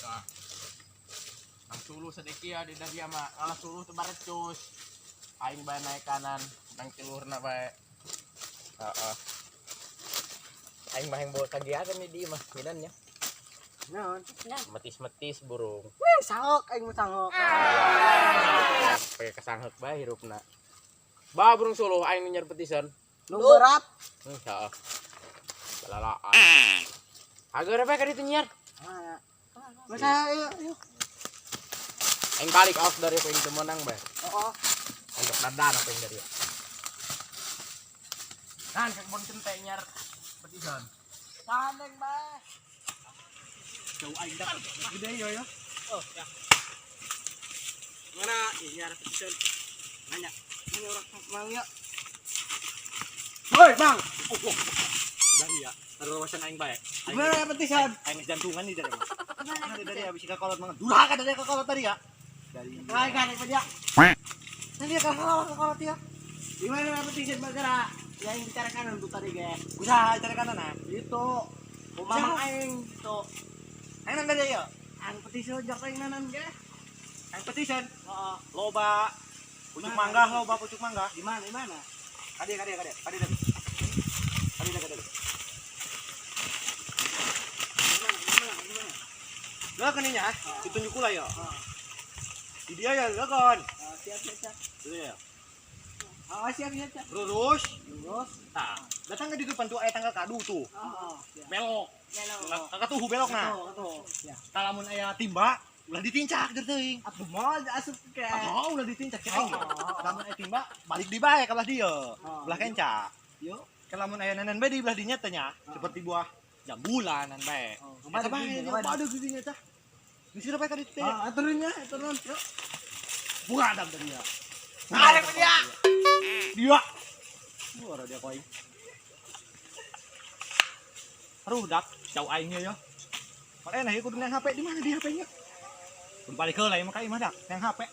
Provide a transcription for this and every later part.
Nah, ang sulo sa dekia di dari ama ngalah sulo tu barecus. Aing bae naik kanan, nang telur na bae. Heeh. Aing mah yang bawa kagiatan nih di mah minannya. Naon? Metis-metis burung. Wih, sangok aing mau sangok. Pakai kasanghek bae hirupna. Ba burung sulo aing nyer petisan. Nu berat. Heeh. Balalaan. Agar apa ka ditu nyer? Masa yuk. Aing balik aus dari poin temenang bae. Oh. Untuk dandan apa yang dari. Kan kebon centek nyer petisan. Sandeng bae. Jauh aing dak gede yo ya. Oh, ya. Mana ini ada petisan? Nanya. Ini orang mau ya. Woi, Bang. Udah iya. Taruh wawasan aing bae. Gimana petisan? Aing jantungan nih dari. Ada Dari habis ka kolot mangan. Durhaka dari ka kolot tadi ya. Dari. Hai kan dia. Nanti kalau dia. Gimana petisan bergerak? Yang bicarakan untuk tadi ge. Usaha cari kanan nah. Itu. Mamang aing itu. aing nanda ya. Ang petisan jak aing nanan ge. Aing petisan. Heeh. Loba pucuk mangga, loba pucuk mangga. Di mana? Kade. Gak keninya, ditunjuk pula ya. Di dia ya, gak kan? Siap. Itu ya. Siap. Lurus. Terus. Nah, datang ke di depan tuh ayah tangga kadu tuh. Siap. Belok. Melo. Kakak tuh belok nah. Betul. Ya. Kalamun ayah timba, ulah ditincak der teuing. Apa mau asup ke? Oh, ulah ditincak cek. Kalamun ayah timba, balik di bae ka belah dia. Belah kenca. Yuk. Kalamun ayah nanan bae di belah dinya teh nya, seperti buah jambulan bae. Eta bae nya ada gidinya tah. Disira bae ka ditu teh. Turun. Yuk. Buka adam tadi ya. Narik dia. Dia. Buara dia koing. Aduh, dak jauh aingnya ya. Makanya nah, kudu nang HP di mana di HP-nya? Kudu balik heula ya makanya mah dak nang HP.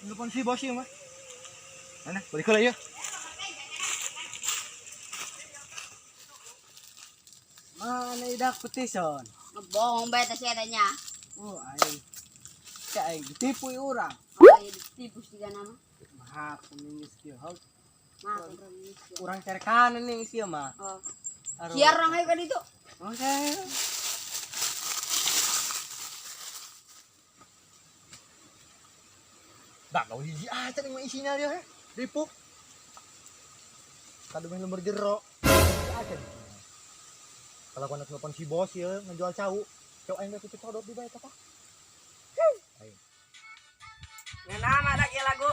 Telepon si bos ieu mah. Mana? Balik heula ya. Mana idak petisan? Bohong bae teh adanya. Oh, aing. Aing ditipu orang. Oh, ya ditipu tiga nama. Mah, kuning ieu hal. Mah, Urang cari kanan nih ieu mah. oh. Aduh. Siar orang ayo kan itu. Oh, saya. Dak kau hiji aja nih mah isinya dia he. Dipuk. Kadu mah lembar jero. Aja. Kalau kau nak telepon si bos ya ngejual cau. Cau aing teh codot di bae tah. Yang nama ada lagu.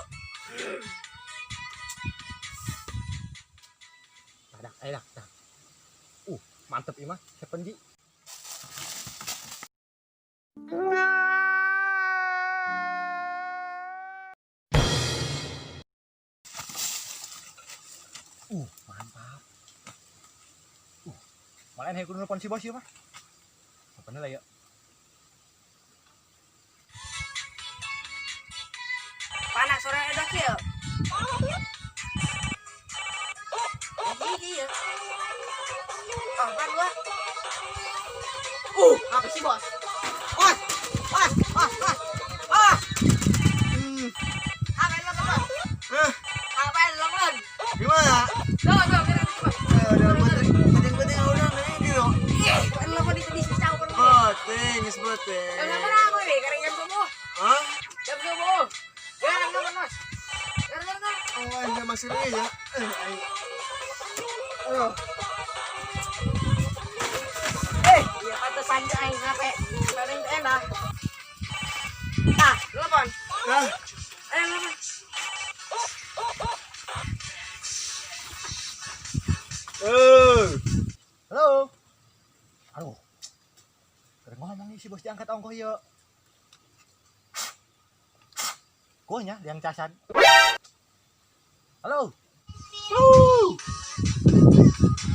Dak. Mantep imah, sepenji. Mantap. Malahan he kudu nelpon si bos ieu mah. Apane lah ya? Panas sore ada kieu. Iya. Oh, kan gua. Apa sih, Bos? Bos. Apa yang lo kan? Apa yang lo kan? Gimana? Tuh, kira Udah penting orang ini loh. kan lo kok di sisau kan. Geus beuteung. Enggak pernah aku ini, karena jam subuh. Hah? Jam subuh. Jangan lo kan, Mas. Jangan. Oh, enggak maksudnya ya. Aduh. Iya pantesan aing ngape. Paling enak. Nah, telepon. Hah? Ayo telepon. Halo. Aduh. Keur ngomong nih si bos diangkat ongkoh ieu. Kuenya yang casan. Halo.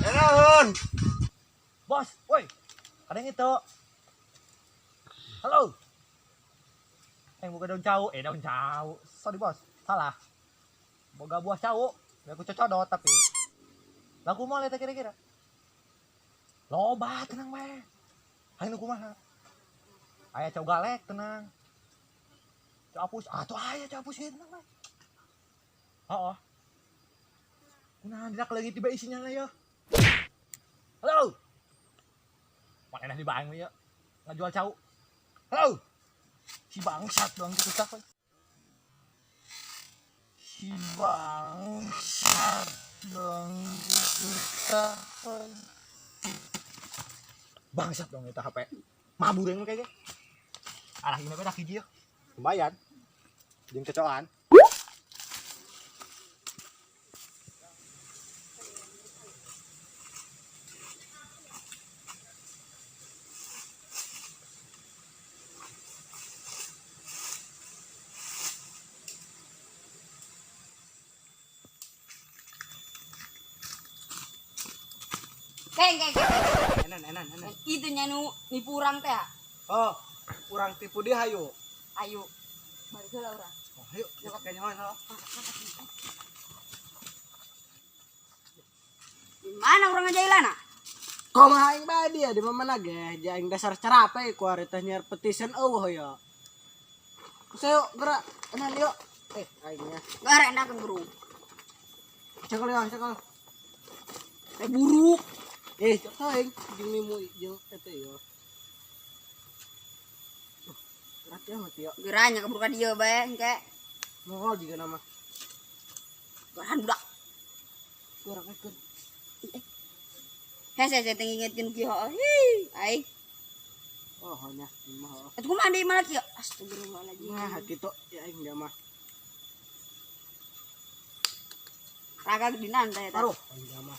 Naon? Bos, woi. Ada yang itu. Halo. Yang buka daun cau, daun cau. Sorry bos, salah. Boga buah cau, aku cocodot tapi. Laku mau lihat kira-kira. Loba tenang wae. Ayo kumaha. Aya cau galek tenang. Cau apus, tuh aya cau apus tenang lah. Oh. Kunahan dak lagi tiba isinya lah ya. Halo. Mana di bang ya? Ngajual cau. Halo. Si bangsat doang gitu tak. Si bangsat doang gitu tak. Bangsat dong itu HP. Mabur yang kayaknya. Arah ini beda hiji ya. Lumayan. Jeung cocokan. Keng. Enan. Itu nyanu nipu orang teh. Oh, kurang tipu dia hayu. Ayo. Balik heula urang. Oh, ayo, kita kayaknya mana? Di mana urang ngajailana? Kau mah aing bae dia di mana ge? Aing dasar cerape ku ari teh nyer petition eueuh ya. Sayo gerak enan yuk. Aingnya. Garek nak buru. Cekal ya, cekal. Buruk. Cekal aing jeung mimu jeung tete yo. Berat ya mati yo. Geranya keburu ka dieu bae engke. Mohon juga nama. Garahan budak. Kurang ekor. Hese teh ngingetkeun kieu heuh. Ai. Oh, hanya mah. Atuh kumaha deui malah kieu? Astagfirullahaladzim. Nah, kitu ya aing dia mah. Raga gedinan teh eta. Taruh, aing dia mah.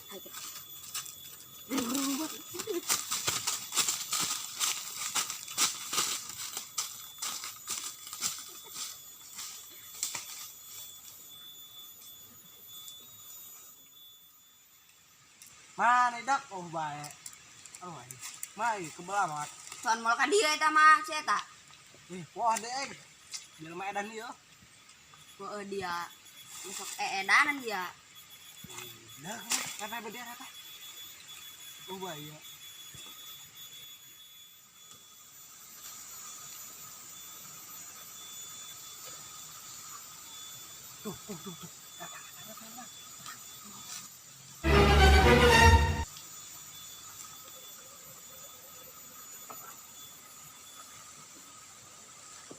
Mana dak oh bae. Oh, mai kebelah mat. Soan moal ka dieu eta mah si eta. Wah deh. Jelema edan ieu. Heueuh dia. Besok edanan dia. Dah, karena beda apa? Oh bahaya. Tuh.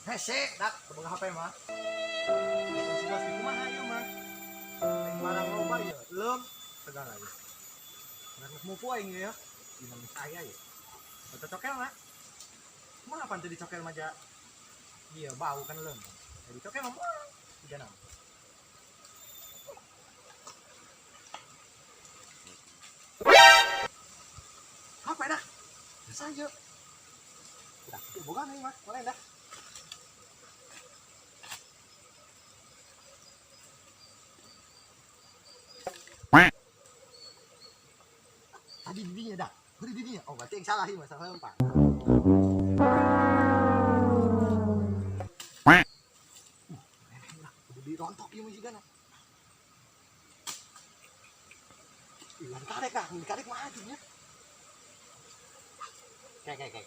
Hese, dak, boga HP mah. Sudah kumaha ieu mah? Barang loba ya, leum segala ya. Nggak mupu aing ya. Dinamis saya ya. Atau cokel mah. Kumaha pan teh dicokel mah ja? Iya, bau kan leum. Jadi cokel mah tiga nama. Apa dah? Saya. Dah, boga nih mah, boleh dah. Tadi didinya dah, beri didinya. Oh berarti yang salah sih masalah lempar. Di rontok ya masih kan? Ilan karek kah? Karek mah aja. Kayak.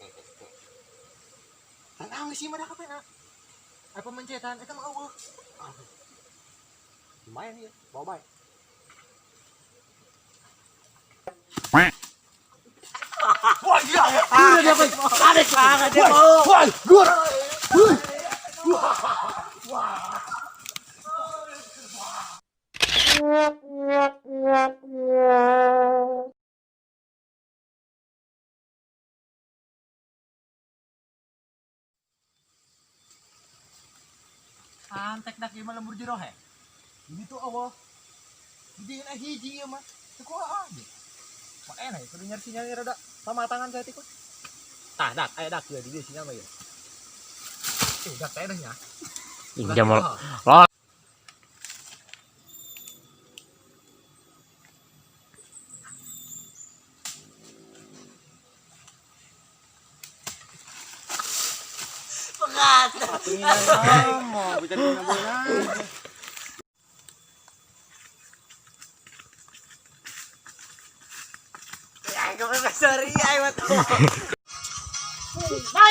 Tenang sih mah dah apa nak? Apa pencetan? Itu mah Allah. Lumayan ya, bawa baik. Wah gila ya. Udah dapat. Tarik banget ya. Wah, gua. Wah. Antek dak ieu mah lembur jero he. Ini tuh Allah. Jadi kan hiji ya mah. Sekolah aja. Enak, kudu nyari sinyalnya rada sama tangan saya tikut. Tah, dak, aya dak ya di dieu sinyal mah ya. Dak teh nya. Injam lo. Pegat. Mau bicara bola. Sorry, ayo tuh.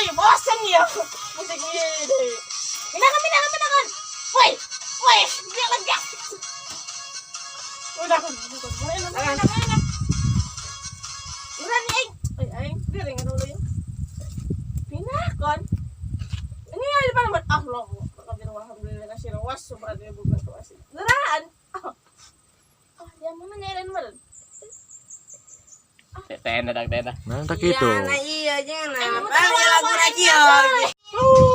Ay, bosan ya. Musik ini. Pinakan. Woi. Dia lagi. Udah. Main. Udah nih, aing. Dia ring dulu ya. Pinakan. Ini ada di mana? Allah. Alhamdulillah kasih rawas subhanahu wa bukan tuasin. Beneran. Yang mana nyairin bener? Tenda. Nah, tak itu. Iya, jangan. Eh, Lagu lagi ya.